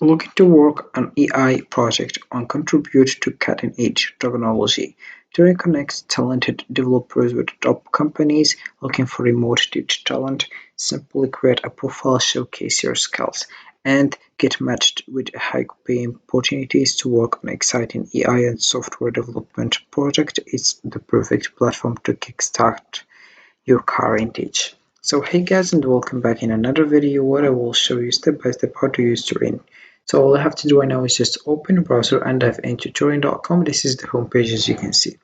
Looking to work on AI project and contribute to cutting-edge technology. Turing connects talented developers with top companies looking for remote teach talent. Simply create a profile, showcase your skills, and get matched with high-paying opportunities to work on exciting AI and software development project. It's the perfect platform to kickstart your current age. So hey guys, and welcome back in another video where I will show you step by step how to use Turing. So all I have to do right now is just open the browser and dive into Turing.com. This is the homepage as you can see.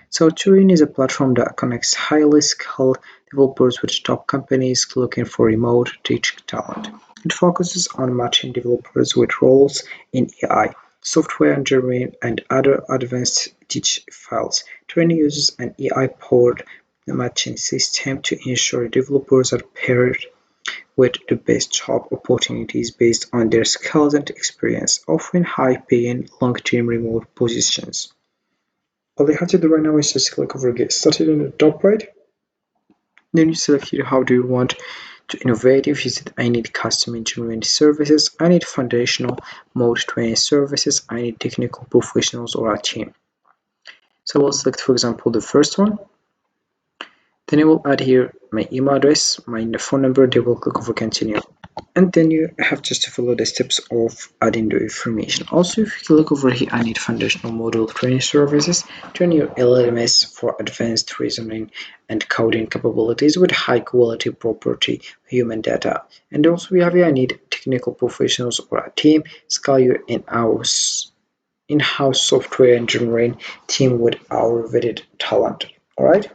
So Turing is a platform that connects highly skilled developers with top companies looking for remote teaching talent. It focuses on matching developers with roles in AI, software engineering, and other advanced teach fields. Turing uses an AI-powered matching system to ensure developers are paired with the best job opportunities based on their skills and experience, offering high-paying, long-term remote positions. All you have to do right now is just click over Get Started on the top right. Then you select here how do you want to innovate. If you said I need custom engineering services, I need foundational mode training services, I need technical professionals or a team. So we'll select, for example, the first one. Then I will add here my email address, my phone number. They will click over continue. And then you have just to follow the steps of adding the information. Also, if you click over here, I need foundational model training services. Train your LLMs for advanced reasoning and coding capabilities with high quality property human data. And also we have here, I need technical professionals or a team. Scale your in-house software engineering team with our vetted talent. All right.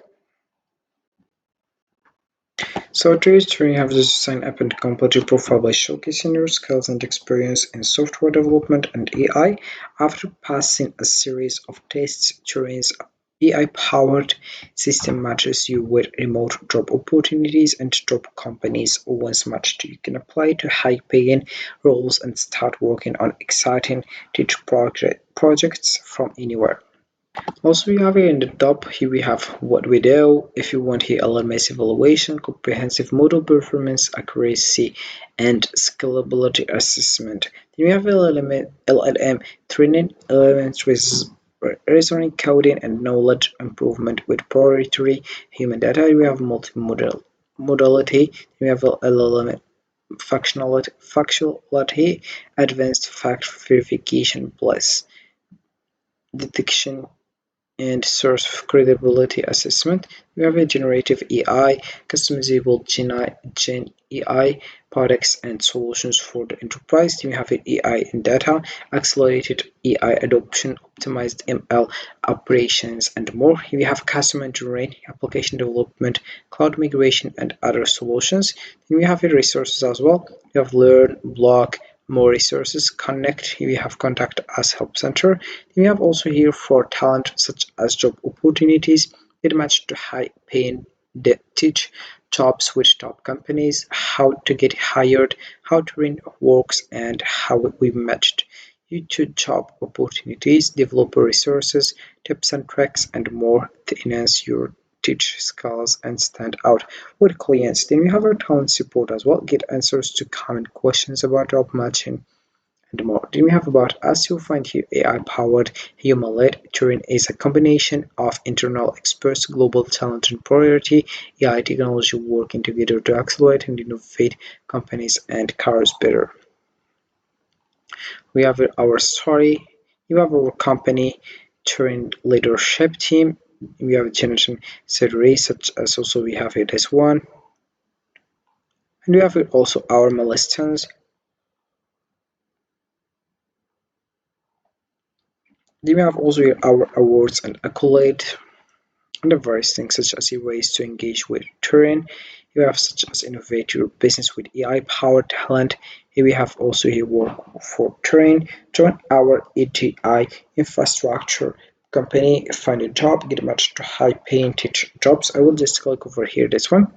So to use Turing, you have to sign up and complete your profile by showcasing your skills and experience in software development and AI. After passing a series of tests, Turing's AI-powered system matches you with remote job opportunities and top companies. Once matched, you can apply to high-paying roles and start working on exciting teach projects from anywhere. Also, we have here in the top, here we have what we do. If you want here LMS evaluation, comprehensive model performance, accuracy, and scalability assessment. Then we have LLM training, elements with reasoning, coding, and knowledge improvement with proprietary human data. We have multimodal modality. We have LLM factuality, advanced fact verification plus detection and source credibility assessment. We have a generative AI, customizable Gen AI products and solutions for the enterprise. We have AI in data, accelerated AI adoption, optimized ML operations, and more. We have custom engineering, application development, cloud migration, and other solutions. Then we have resources as well. We have learn, blog, more resources, connect. We have contact us help center. We have also here for talent such as job opportunities, get matched to high paying teach jobs with top companies, how to get hired, how Turing works, and how we matched you to job opportunities, developer resources, tips and tricks, and more to enhance your teach skills and stand out with clients. Then we have our talent support as well, get answers to common questions about job matching and more. Then we have about us. You'll find here AI powered, human led. Turing is a combination of internal experts, global talent, and priority AI technology working together to accelerate and innovate companies and cars better. We have our story. You have our company, Turing leadership team. We have generation salary, such as also we have it as one, and we have it also our milestones. Then we have also here our awards and accolades and the various things such as ways to engage with Turing. You have such as innovate your business with AI powered talent. Here we have also here work for Turing, join our AGI infrastructure company, find a job, get matched to high paying teach jobs. I will just click over here this one.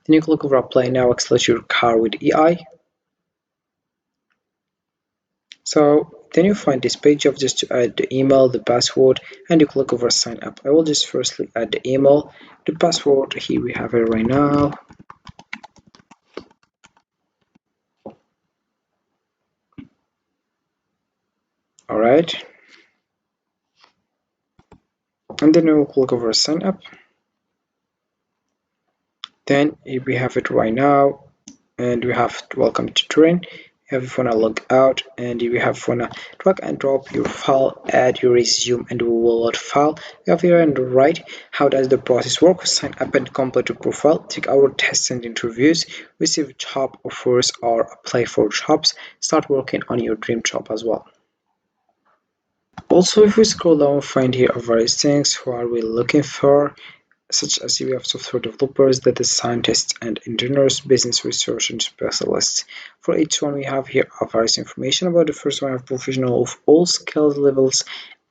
Then you click over apply now, accelerate your car with AI. So then you find this page of just to add the email, the password, and you click over sign up. I will just firstly add the email, the password. Here we have it right now. Alright, and then we'll click over sign up. Then if we have it right now, and we have welcome to Turing. If you wanna log out, and if you have wanna drag and drop your file, add your resume and wallet file. We have here on the right, how does the process work? Sign up and complete your profile, take our tests and interviews, receive job offers or apply for jobs, start working on your dream job as well. Also, if we scroll down, find here various things. Who are we looking for? Such as we have software developers, data scientists and engineers, business research and specialists. For each one we have here various information about. The first one, have professional of all skills levels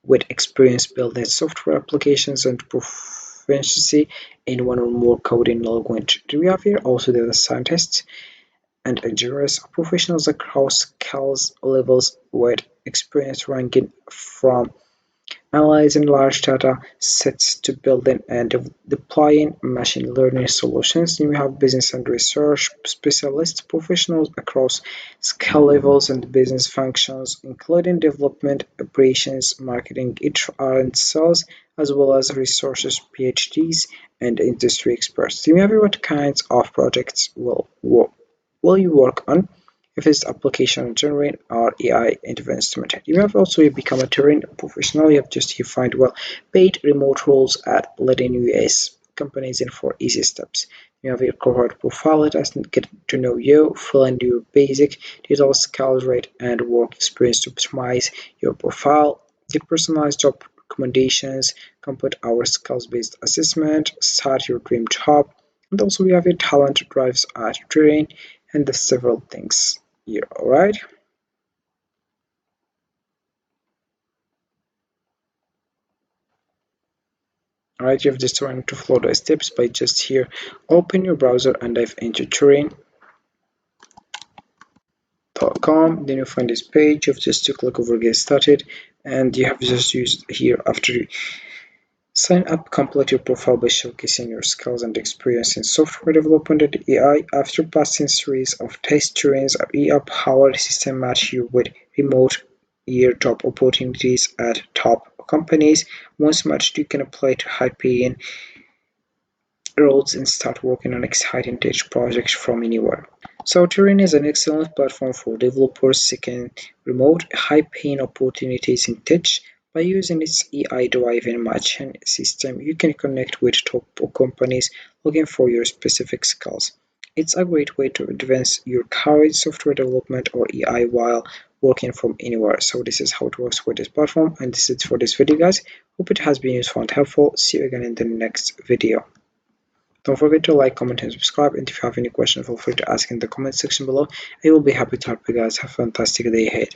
with experience building software applications and proficiency in one or more coding language. Do we have here also data scientists and engineers, professionals across skills levels with experience ranging from analyzing large data sets to building and deploying machine learning solutions. You have business and research specialists, professionals across skill levels and business functions, including development, operations, marketing, HR, and sales, as well as resources, PhDs, and industry experts. You have what kinds of projects will you work on? If it's application engineering or AI advancement. You have also become a Turing professional. You find well paid remote roles at leading US companies in for easy steps. You have your cohort profile. Let us get to know you, fill in your basic details, skills rate, and work experience to optimize your profile. Get personalized job recommendations, complete our skills-based assessment, start your dream job, and also we have your talent drives at Turing and the several things here. All right. All right, you have just trying to follow the steps by just here open your browser and dive into turing.com. Then you find this page. You have just to click over get started, and you have just used here after sign up, complete your profile by showcasing your skills and experience in software development and AI. After passing series of test Turing's AI-powered system match you with remote year job opportunities at top companies. Once matched, you can apply to high-paying roles and start working on exciting tech projects from anywhere. So Turing is an excellent platform for developers seeking remote, high-paying opportunities in tech. By using its AI-driven matching system, you can connect with top companies looking for your specific skills. It's a great way to advance your career in software development or AI while working from anywhere. So this is how it works with this platform, and this is it for this video, guys. Hope it has been useful and helpful. See you again in the next video. Don't forget to like, comment, and subscribe. And if you have any questions, feel free to ask in the comment section below. I will be happy to help you guys. Have a fantastic day ahead.